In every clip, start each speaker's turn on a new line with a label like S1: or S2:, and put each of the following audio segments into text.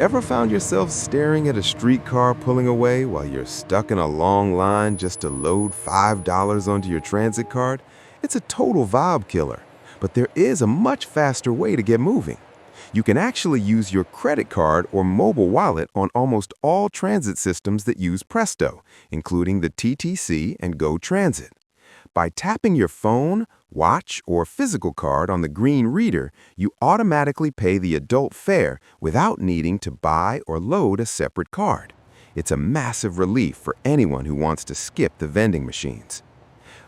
S1: Ever found yourself staring at a streetcar pulling away while you're stuck in a long line just to load $5 onto your transit card? It's a total vibe killer, but there is a much faster way to get moving. You can actually use your credit card or mobile wallet on almost all transit systems that use Presto, including the TTC and Go Transit. By tapping your phone, watch, or physical card on the green reader, you automatically pay the adult fare without needing to buy or load a separate card. It's a massive relief for anyone who wants to skip the vending machines.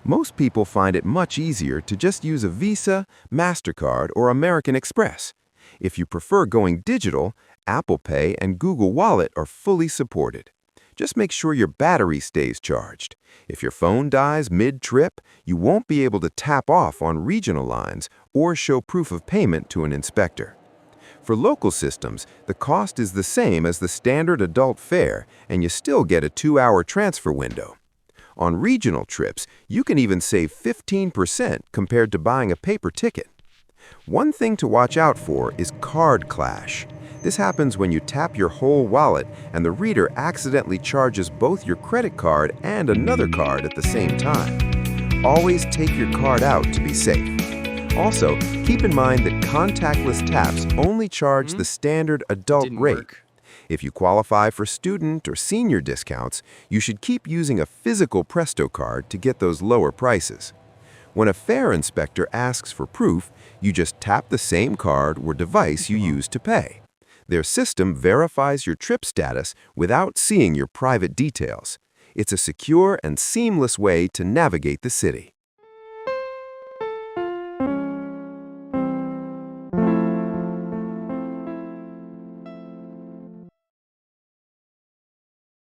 S1: Most people find it much easier to just use a Visa, MasterCard, or American Express. If you prefer going digital, Apple Pay and Google Wallet are fully supported. Just make sure your battery stays charged. If your phone dies mid-trip, you won't be able to tap off on regional lines or show proof of payment to an inspector. For local systems, the cost is the same as the standard adult fare, and you still get a 2-hour transfer window. On regional trips, you can even save 15% compared to buying a paper ticket. One thing to watch out for is card clash. This happens when you tap your whole wallet and the reader accidentally charges both your credit card and another card at the same time. Always take your card out to be safe. Also, keep in mind that contactless taps only charge the standard adult rate. If you qualify for student or senior discounts, you should keep using a physical Presto card to get those lower prices. When a fare inspector asks for proof, you just tap the same card or device you used to pay. Their system verifies your trip status without seeing your private details. It's a secure and seamless way to navigate the city.